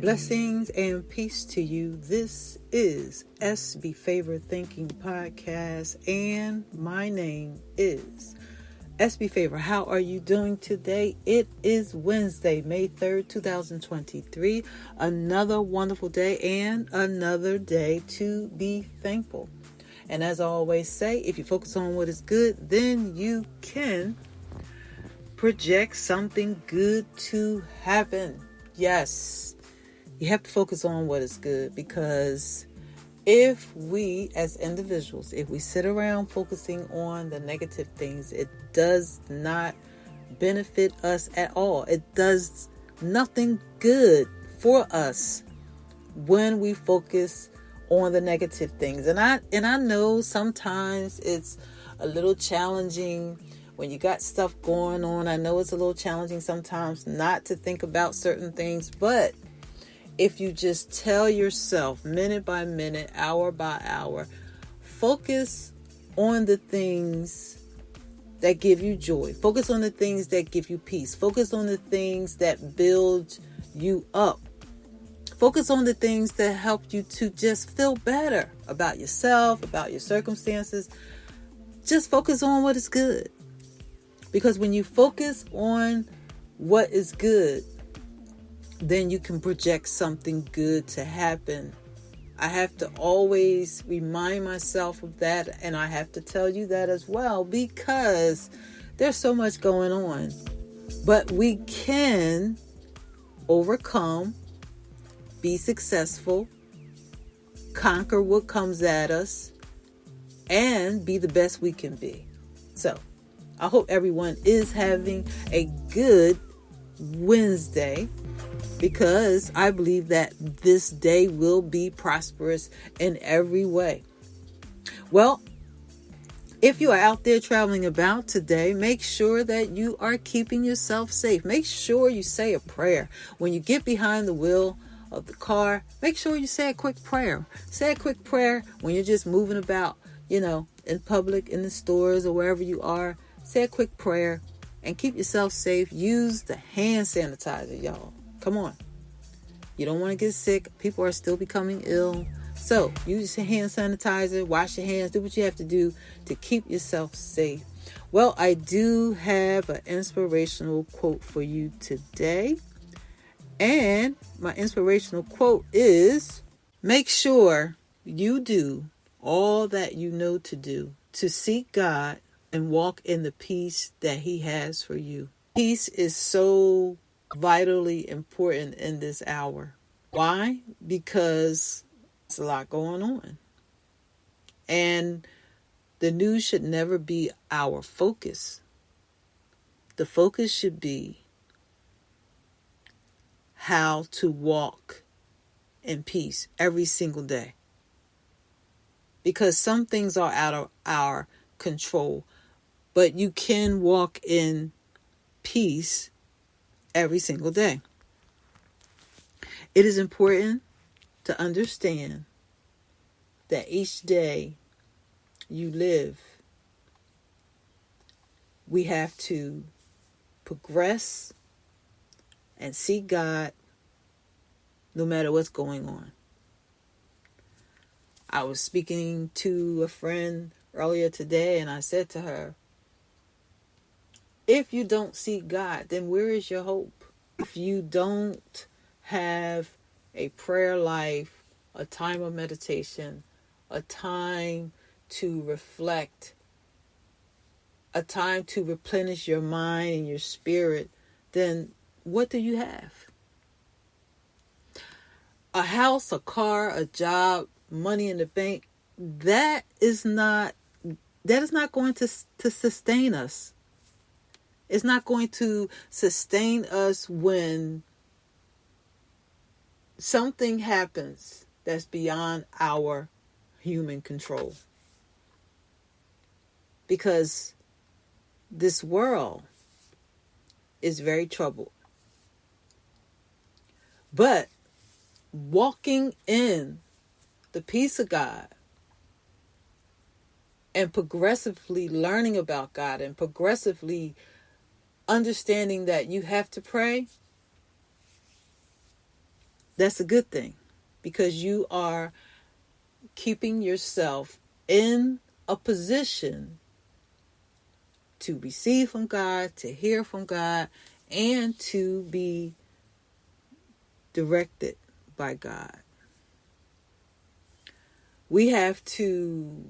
Blessings and peace to you. This is SB Favor Thinking Podcast, and my name is SB Favor. How are you doing today? It is Wednesday, May 3rd, 2023. Another wonderful day and another day to be thankful. And as I always say, if you focus on what is good, then you can project something good to happen. Yes. You have to focus on what is good, because if we as individuals, if we sit around focusing on the negative things, it does not benefit us at all. It does nothing good for us when we focus on the negative things. And I know sometimes it's a little challenging when you got stuff going on. I know it's a little challenging sometimes not to think about certain things, but if you just tell yourself minute by minute, hour by hour, focus on the things that give you joy. Focus on the things that give you peace. Focus on the things that build you up. Focus on the things that help you to just feel better about yourself, about your circumstances. Just focus on what is good. Because when you focus on what is good, then you can project something good to happen. I have to always remind myself of that, and I have to tell you that as well, because there's so much going on. But we can overcome, be successful, conquer what comes at us, and be the best we can be. So, I hope everyone is having a good Wednesday, because I believe that this day will be prosperous in every way. Well, if you are out there traveling about today, make sure that you are keeping yourself safe. Make sure you say a prayer. When you get behind the wheel of the car, make sure you say a quick prayer. Say a quick prayer when you're just moving about, in public, in the stores, or wherever you are. Say a quick prayer and keep yourself safe. Use the hand sanitizer, y'all. Come on. You don't want to get sick. People are still becoming ill. So use your hand sanitizer, wash your hands, do what you have to do to keep yourself safe. Well, I do have an inspirational quote for you today. And my inspirational quote is, make sure you do all that you know to do to seek God and walk in the peace that He has for you. Peace is so vitally important in this hour. Why? Because there's a lot going on. And the news should never be our focus. The focus should be how to walk in peace every single day. Because some things are out of our control, but you can walk in peace every single day. It is important to understand that each day you live, we have to progress and seek God no matter what's going on. I was speaking to a friend earlier today, and I said to her, if you don't seek God, then where is your hope? If you don't have a prayer life, a time of meditation, a time to reflect, a time to replenish your mind and your spirit, then what do you have? A house, a car, a job, money in the bank, that is not going to sustain us. It's not going to sustain us when something happens that's beyond our human control. Because this world is very troubled. But walking in the peace of God and progressively learning about God and progressively understanding that you have to pray, That's a good thing, because you are keeping yourself in a position to receive from God, to hear from God, and to be directed by God. We have to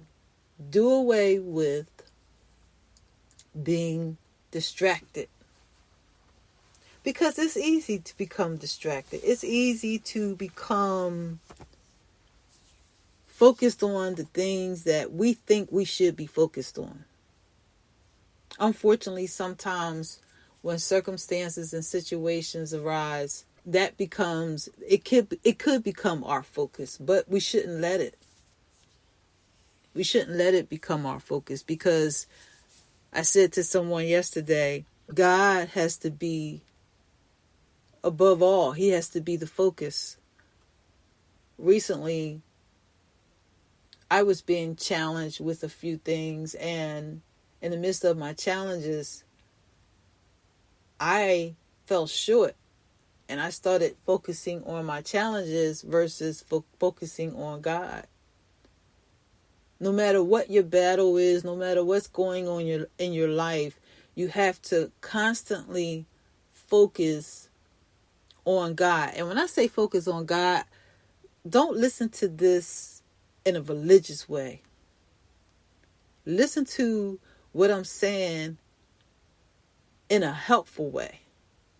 do away with being distracted, because it's easy to become distracted. It's easy to become focused on the things that we think we should be focused on. Unfortunately, sometimes when circumstances and situations arise, that becomes, it could become our focus, but we shouldn't let it. We shouldn't let it become our focus, because I said to someone yesterday, God has to be above all. He has to be the focus. Recently, I was being challenged with a few things, and in the midst of my challenges, I fell short, and I started focusing on my challenges versus focusing on God. No matter what your battle is, no matter what's going on in your life, you have to constantly focus on God. And when I say focus on God, don't listen to this in a religious way. Listen to what I'm saying in a helpful way.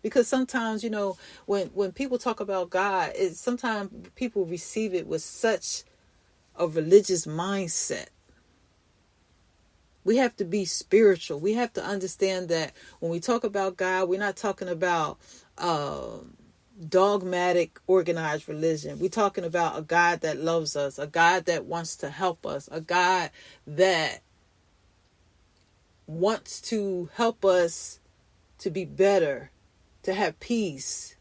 Because sometimes, when people talk about God, sometimes people receive it with such a religious mindset. We have to be spiritual. We have to understand that when we talk about God, we're not talking about dogmatic, organized religion. We're talking about a God that loves us, a God that wants to help us, a God that wants to help us to be better, to have peace.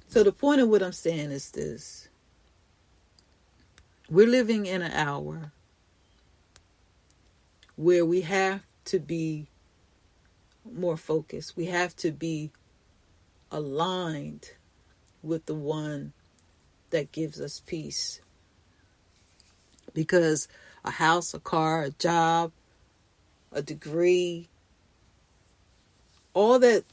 So the point of what I'm saying is this. We're living in an hour where we have to be more focused. We have to be aligned with the one that gives us peace. Because a house, a car, a job, a degree, all that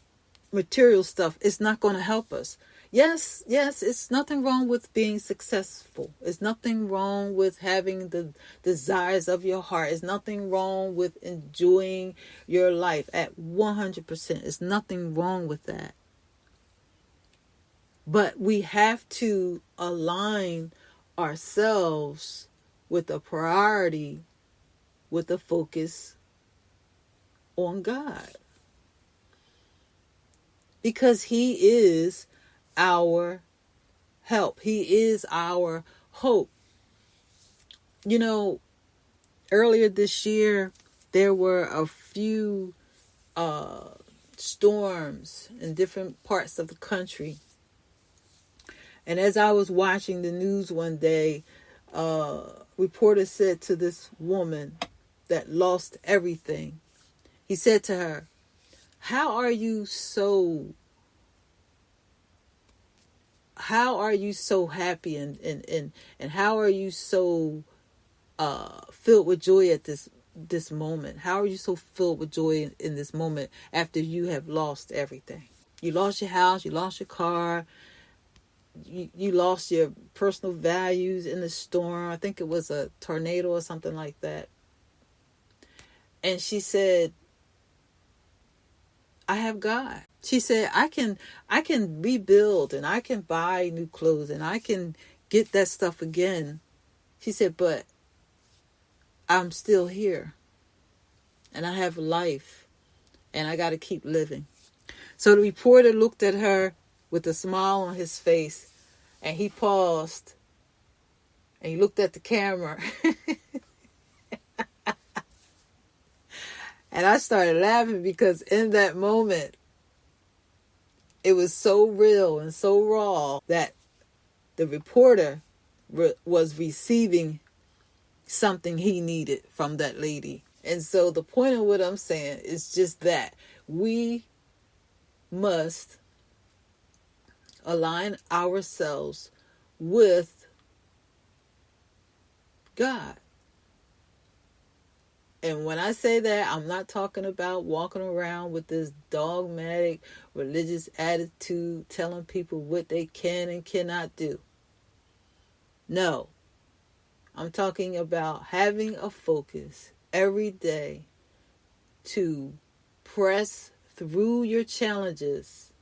material stuff is not going to help us. Yes, it's nothing wrong with being successful. It's nothing wrong with having the desires of your heart. It's nothing wrong with enjoying your life at 100%. It's nothing wrong with that. But we have to align ourselves with a priority, with a focus on God. Because He is our help. He is our hope. Earlier this year, there were a few storms in different parts of the country. And as I was watching the news one day, reporter said to this woman that lost everything, he said to her, how are you so happy and how are you so filled with joy at this moment? How are you so filled with joy in this moment after you have lost everything? You lost your house, you lost your car, you lost your personal values in the storm. I think it was a tornado or something like that. And she said, I have God. She said, I can rebuild and I can buy new clothes and I can get that stuff again. She said, but I'm still here and I have life and I got to keep living. So the reporter looked at her with a smile on his face, and he paused and he looked at the camera. And I started laughing because in that moment, it was so real and so raw that the reporter was receiving something he needed from that lady. And so the point of what I'm saying is just that we must Align ourselves with God. And when I say that, I'm not talking about walking around with this dogmatic religious attitude telling people what they can and cannot do. No, I'm talking about having a focus every day to press through your challenges,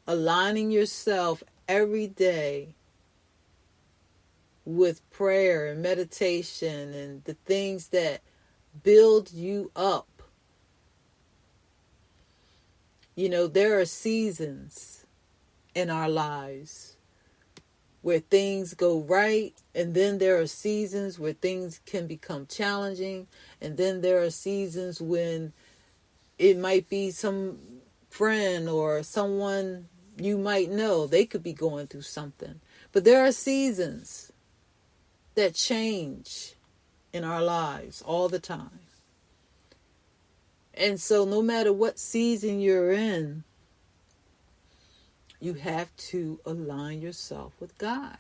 aligning yourself every day with prayer and meditation and the things that build you up. You know, there are seasons in our lives where things go right, and then there are seasons where things can become challenging, and then there are seasons when it might be some friend or someone you might know, they could be going through something. But there are seasons that change in our lives all the time. And so no matter what season you're in, you have to align yourself with God.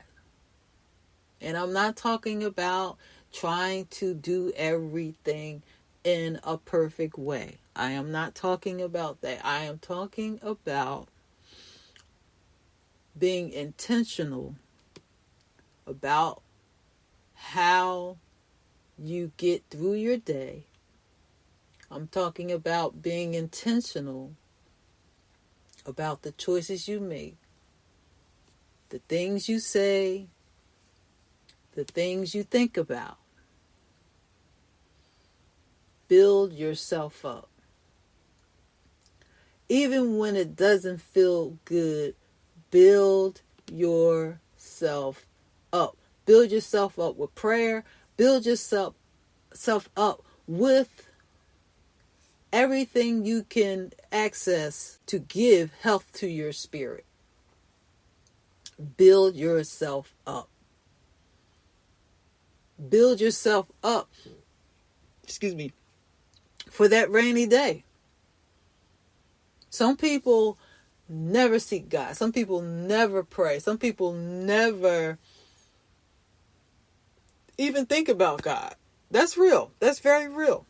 And I'm not talking about trying to do everything in a perfect way. I am not talking about that. I am talking about being intentional about how you get through your day. I'm talking about being intentional about the choices you make, the things you say, the things you think about. Build yourself up. Even when it doesn't feel good, build yourself up. Build yourself up with prayer. Build yourself up with everything you can access to give health to your spirit. Build yourself up. Build yourself up, for that rainy day. Some people never seek God. Some people never pray. Some people never even think about God. That's real. That's very real.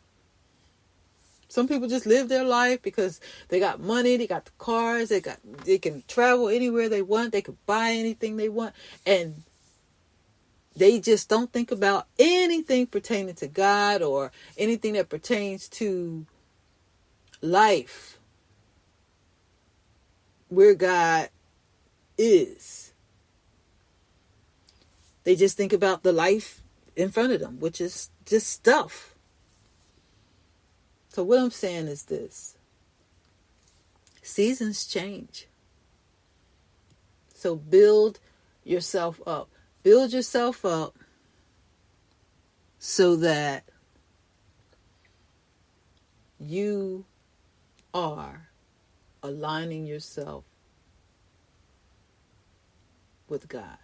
Some people just live their life because they got money, they got the cars, they can travel anywhere they want, they can buy anything they want, and they just don't think about anything pertaining to God or anything that pertains to life, where God is. They just think about the life in front of them, which is just stuff. So what I'm saying is this: seasons change. So build yourself up. Build yourself up so that you are aligning yourself with God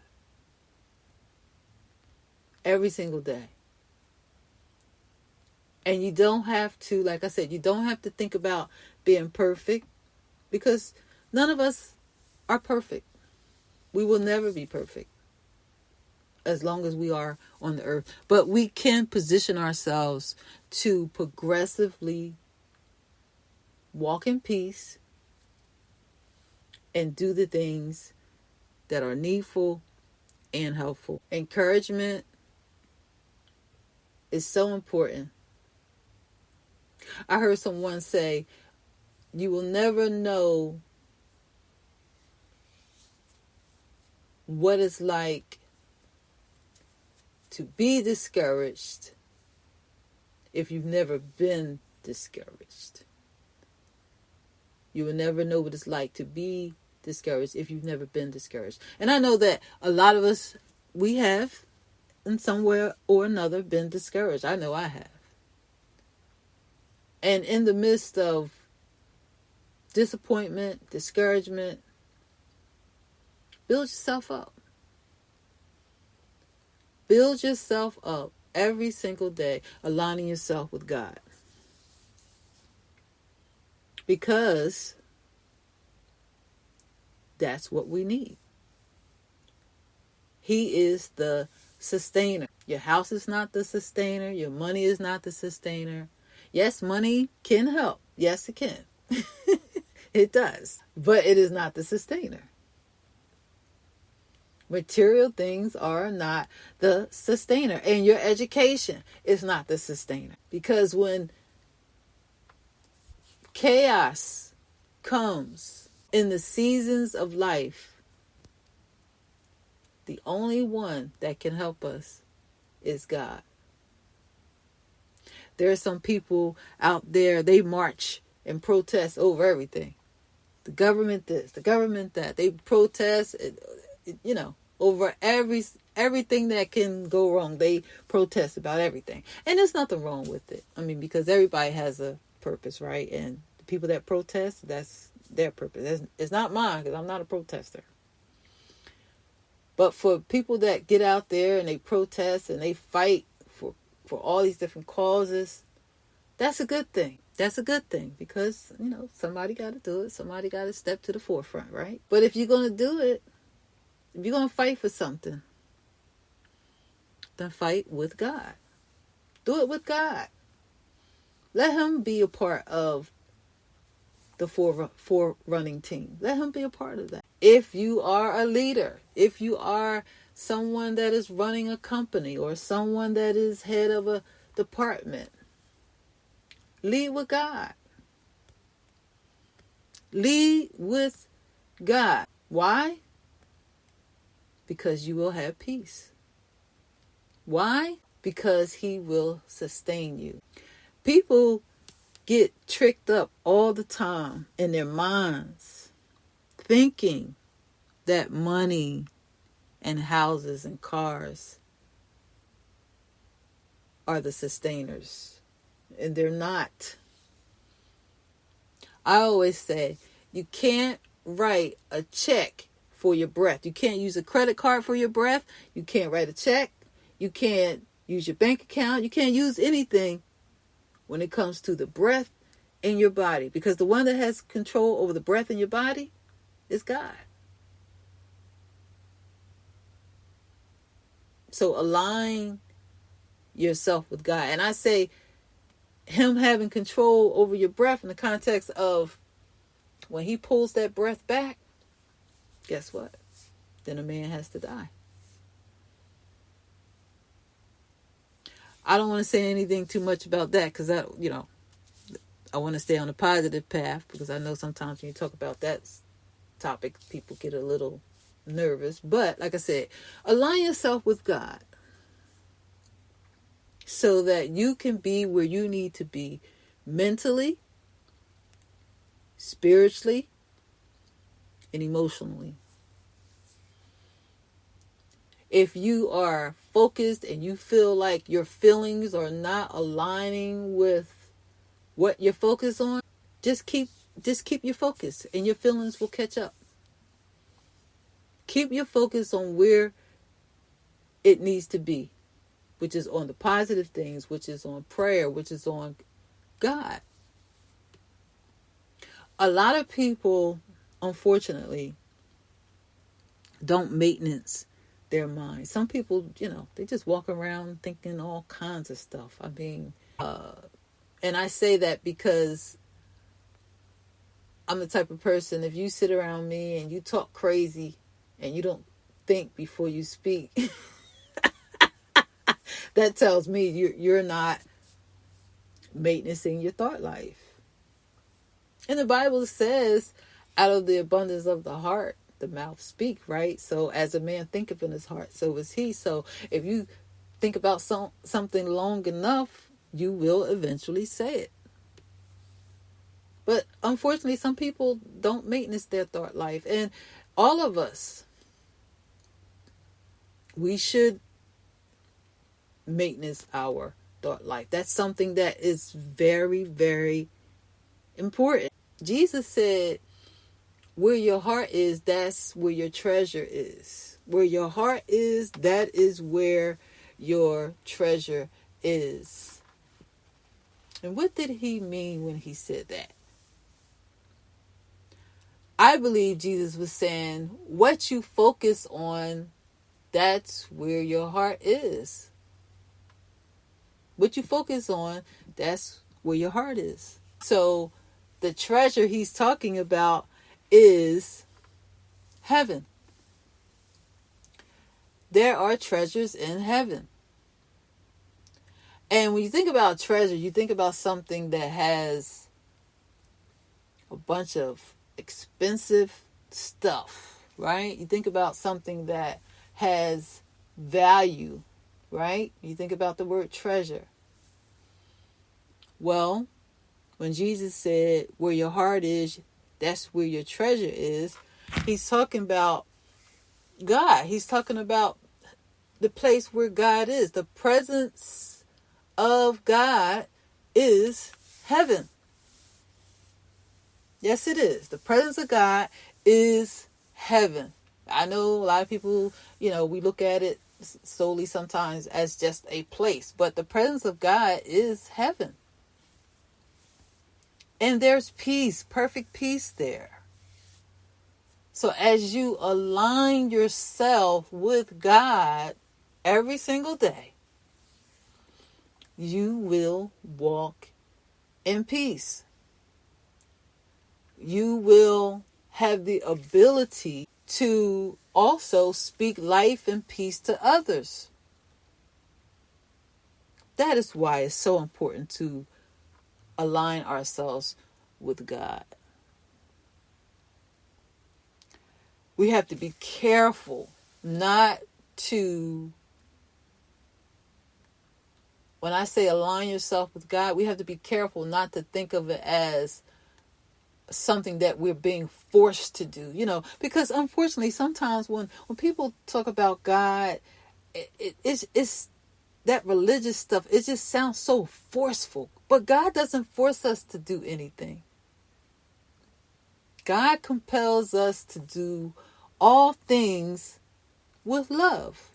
every single day. And you don't have to, like I said, you don't have to think about being perfect, because none of us are perfect. We will never be perfect as long as we are on the earth. But we can position ourselves to progressively walk in peace and do the things that are needful and helpful. Encouragement is so important. I heard someone say, you will never know what it's like to be discouraged if you've never been discouraged. You will never know what it's like to be discouraged if you've never been discouraged. And I know that a lot of us, we have in some way or another been discouraged. I know I have. And in the midst of disappointment, discouragement, build yourself up. Build yourself up every single day, aligning yourself with God. Because That's what we need. He is the sustainer. Your house is not the sustainer. Your money is not the sustainer. Yes, money can help. Yes, it can. It does. But it is not the sustainer. Material things are not the sustainer. And your education is not the sustainer. Because when chaos comes in the seasons of life, the only one that can help us is God. There are some people out there, they march and protest over everything. The government this, the government that. They protest, over everything that can go wrong. They protest about everything. And there's nothing wrong with it. I mean, because everybody has a purpose, right? And the people that protest, that's their purpose. It's not mine, because I'm not a protester. But for people that get out there and they protest and they fight for all these different causes, that's a good thing. That's a good thing, because, somebody got to do it. Somebody got to step to the forefront, right? But if you're going to do it, if you're going to fight for something, then fight with God. Do it with God. Let him be a part of the forerunning team. Let him be a part of that. If you are a leader, if you are someone that is running a company or someone that is head of a department, lead with God. Lead with God. Why? Because you will have peace. Why? Because he will sustain you. People get tricked up all the time in their minds, thinking that money and houses and cars are the sustainers. And they're not. I always say, you can't write a check for your breath. You can't use a credit card for your breath. You can't write a check. You can't use your bank account. You can't use anything when it comes to the breath in your body. Because the one that has control over the breath in your body is God. So align yourself with God. And I say him having control over your breath in the context of when he pulls that breath back, guess what? Then a man has to die. I don't want to say anything too much about that, because I want to stay on a positive path, because I know sometimes when you talk about that topic, people get a little nervous. But like I said, align yourself with God so that you can be where you need to be mentally, spiritually, and emotionally. If you are focused and you feel like your feelings are not aligning with what you're focused on, just keep your focus and your feelings will catch up. Keep your focus on where it needs to be, which is on the positive things, which is on prayer, which is on God. A lot of people, unfortunately, don't maintenance their mind. Some people, they just walk around thinking all kinds of stuff. I mean, and I say that because I'm the type of person, if you sit around me and you talk crazy and you don't think before you speak, that tells me you're not maintaining your thought life. And the Bible says, out of the abundance of the heart, the mouth speak, right? So as a man thinketh in his heart, so is he. So if you think about something long enough, you will eventually say it. But unfortunately, some people don't maintain their thought life. And all of us, we should maintain our thought life. That's something that is very, very important. Jesus said, where your heart is, that's where your treasure is. Where your heart is, that is where your treasure is. And what did he mean when he said that? I believe Jesus was saying, what you focus on, that's where your heart is. What you focus on, that's where your heart is. So the treasure he's talking about is heaven. There are treasures in heaven. And when you think about treasure, you think about something that has a bunch of expensive stuff, right? You think about something that has value, right? You think about the word treasure. Well, when Jesus said, where your heart is, that's where your treasure is, he's talking about God. He's talking about the place where God is. The presence of God is heaven. Yes, it is. The presence of God is heaven. I know a lot of people, we look at it solely sometimes as just a place, but the presence of God is heaven. And there's peace, perfect peace there. So as you align yourself with God every single day, you will walk in peace. You will have the ability to also speak life and peace to others. That is why it's so important to align ourselves with God. We have to be careful not to, when I say align yourself with God, we have to be careful not to think of it as something that we're being forced to do, because unfortunately sometimes when people talk about God, it's that religious stuff, it just sounds so forceful. But God doesn't force us to do anything. God compels us to do all things with love.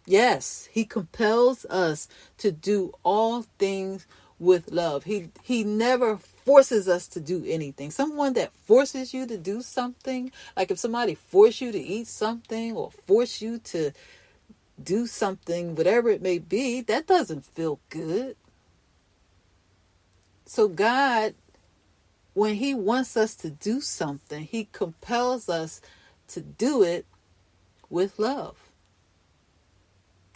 Yes, he compels us to do all things with love. He never forces us to do anything. Someone that forces you to do something, like if somebody force you to eat something or force you to do something, whatever it may be, that doesn't feel good. So God, when he wants us to do something, he compels us to do it with love.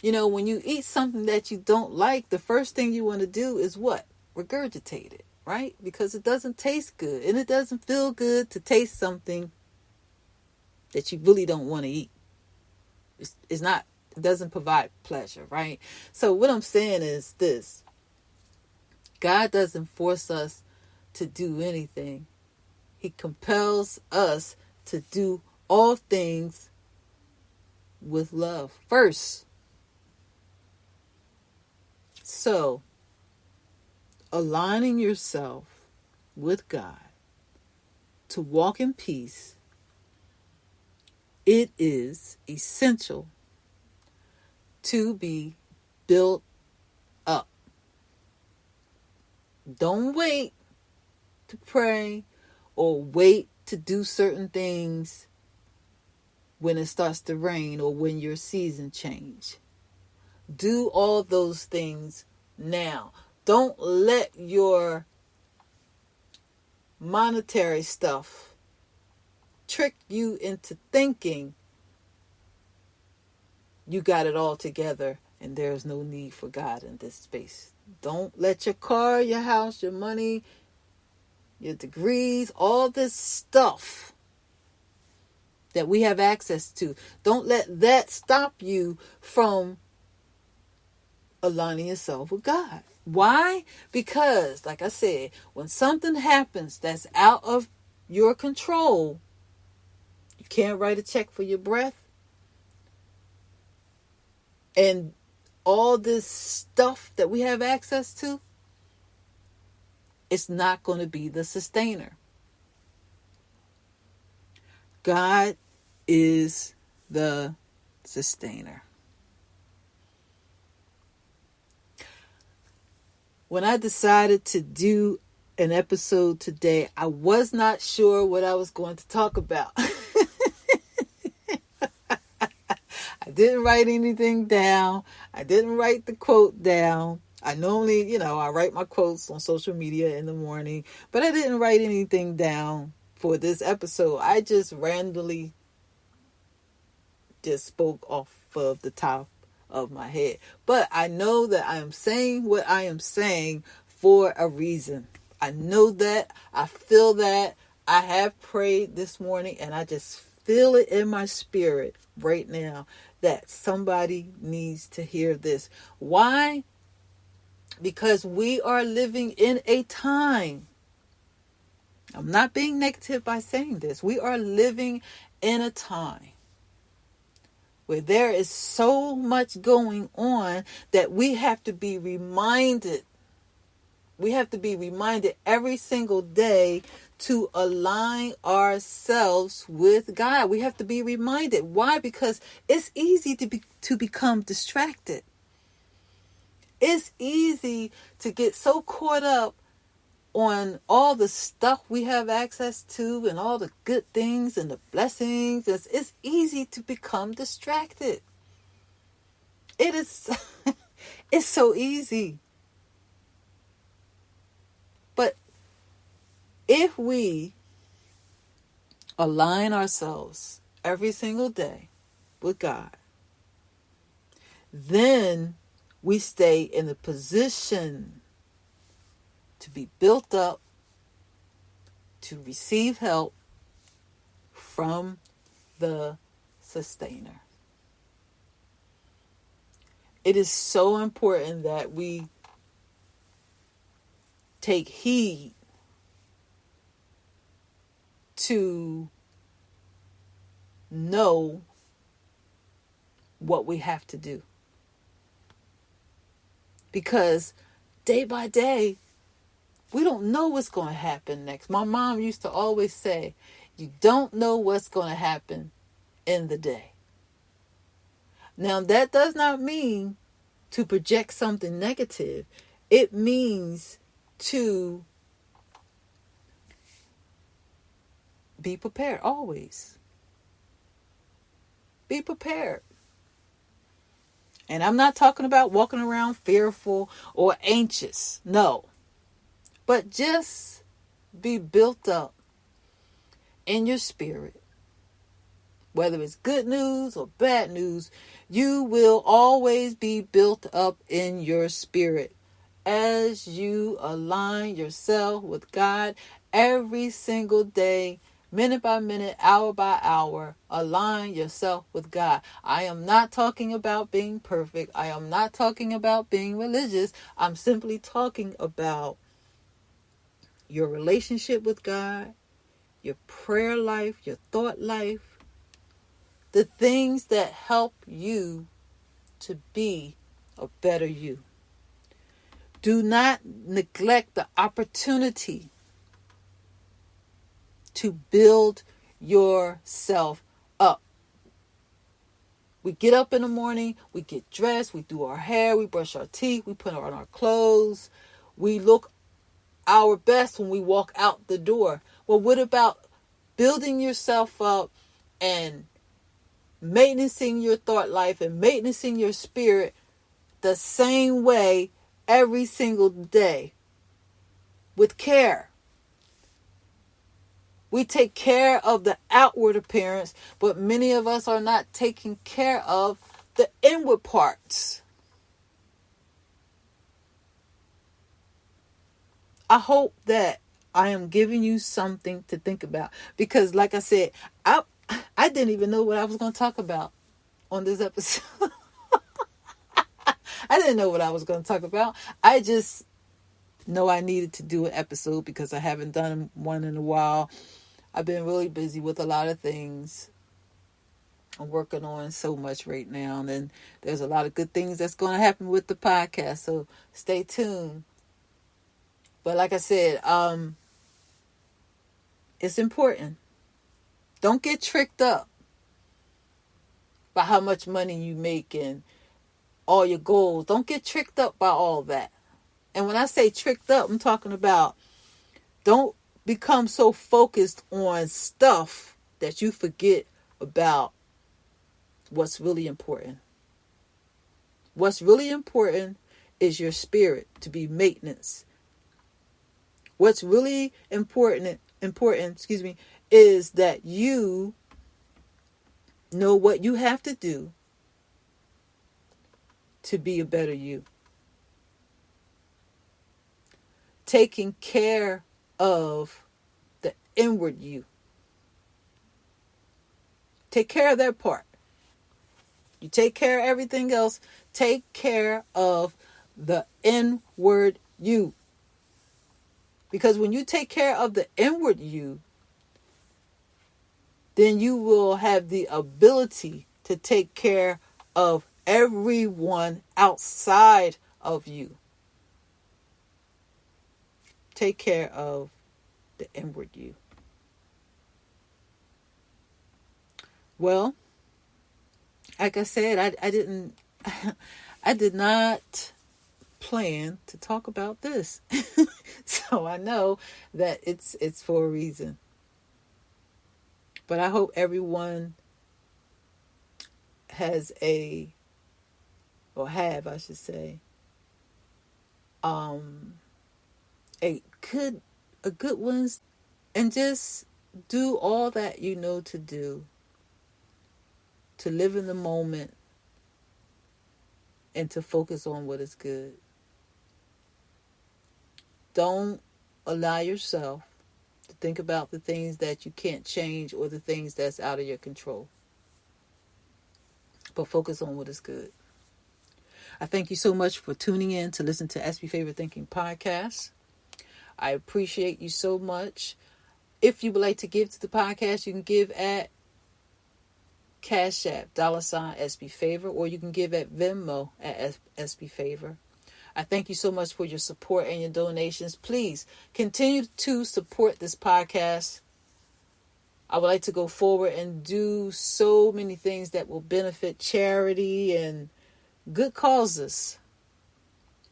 When you eat something that you don't like, the first thing you want to do is what? Regurgitate it, right? Because it doesn't taste good, and it doesn't feel good to taste something that you really don't want to eat. It's not, it doesn't provide pleasure, right? So what I'm saying is this: God doesn't force us to do anything. He compels us to do all things with love first. So, aligning yourself with God to walk in peace, it is essential to be built up. Don't wait to pray or wait to do certain things when it starts to rain or when your season change. Do all those things now. Don't let your monetary stuff trick you into thinking you got it all together and there's no need for God in this space. Don't let your car, your house, your money, your degrees, all this stuff that we have access to, don't let that stop you from aligning yourself with God. Why? Because, like I said, when something happens that's out of your control, you can't write a check for your breath. And all this stuff that we have access to, it's not going to be the sustainer. God is the sustainer. When I decided to do an episode today. I was not sure what I was going to talk about. I didn't write anything down. I didn't write the quote down. I normally, I write my quotes on social media in the morning, but I didn't write anything down for this episode. I just randomly just spoke off of the top of my head. But I know that I am saying what I am saying for a reason. I know that. I feel that. I have prayed this morning and I just feel it in my spirit right now that somebody needs to hear this. Why? Because we are living in a time. I'm not being negative by saying this. We are living in a time where there is so much going on that we have to be reminded. We have to be reminded every single day to align ourselves with God. We have to be reminded. Why? Because it's easy to become distracted. It's easy to get so caught up on all the stuff we have access to and all the good things and the blessings. It's easy to become distracted. It is, it's so easy. But if we align ourselves every single day with God, then we stay in a position to be built up, to receive help from the sustainer. It is so important that we take heed to know what we have to do. Because day by day, we don't know what's going to happen next. My mom used to always say, you don't know what's going to happen in the day. Now, that does not mean to project something negative. It means to be prepared always. Be prepared. And I'm not talking about walking around fearful or anxious. No. But just be built up in your spirit. Whether it's good news or bad news, you will always be built up in your spirit as you align yourself with God every single day, minute by minute, hour by hour. Align yourself with God. I am not talking about being perfect. I am not talking about being religious. I'm simply talking about your relationship with God, your prayer life, your thought life, the things that help you to be a better you. Do not neglect the opportunity to build yourself up. We get up in the morning, we get dressed, we do our hair, we brush our teeth, we put on our clothes, we look our best when we walk out the door. Well, what about building yourself up and maintaining your thought life and maintaining your spirit the same way every single day with care? We take care of the outward appearance, but many of us are not taking care of the inward parts. I hope that I am giving you something to think about. Because like I said, I didn't even know what I was going to talk about on this episode. I didn't know what I was going to talk about. I just know I needed to do an episode because I haven't done one in a while. I've been really busy with a lot of things. I'm working on so much right now. And there's a lot of good things that's going to happen with the podcast. So stay tuned. But like I said, it's important. Don't get tricked up by how much money you make and all your goals. Don't get tricked up by all that. And when I say tricked up, I'm talking about Don't become so focused on stuff that you forget about what's really important. What's really important is your spirit to be maintenance. What's really important, is that you know what you have to do to be a better you. Taking care of the inward you. Take care of that part. You take care of everything else. Take care of the inward you. Because when you take care of the inward you, then you will have the ability to take care of everyone outside of you. Take care of the inward you. Well, like I said, I didn't I did not plan to talk about this. So I know that it's for a reason. But I hope everyone has a good one, and just do all that you know to do to live in the moment and to focus on what is good. Don't allow yourself to think about the things that you can't change or the things that's out of your control. But focus on what is good. I thank you so much for tuning in to listen to SB Favorite Thinking Podcast. I appreciate you so much. If you would like to give to the podcast, you can give at Cash App, $SB Favor, or you can give at Venmo at SB Favor. I thank you so much for your support and your donations. Please continue to support this podcast. I would like to go forward and do so many things that will benefit charity and good causes,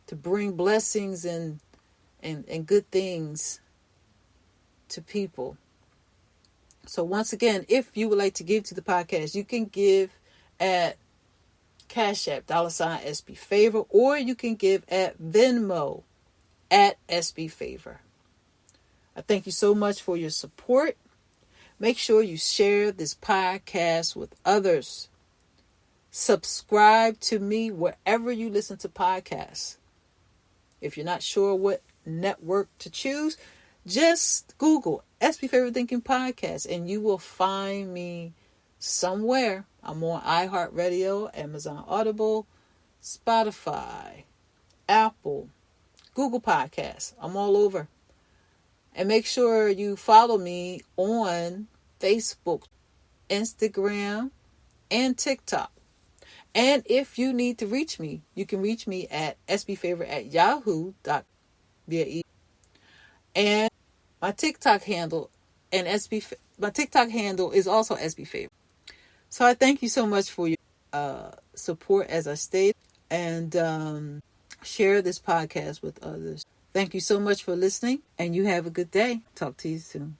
to bring blessings and good things to people. So once again, if you would like to give to the podcast, you can give at Cash App, $SB Favor, or you can give at Venmo at SB Favor. I thank you so much for your support. Make sure you share this podcast with others. Subscribe to me wherever you listen to podcasts. If you're not sure what network to choose, just Google SB Favorite Thinking Podcast and you will find me somewhere. I'm on iHeartRadio, Amazon Audible, Spotify, Apple, Google Podcasts. I'm all over. And make sure you follow me on Facebook, Instagram, and TikTok. And if you need to reach me, you can reach me at sbfavor@yahoo.com via email. And my TikTok handle is also SB Favor. So I thank you so much for your support, as I stated, and share this podcast with others. Thank you so much for listening, and you have a good day. Talk to you soon.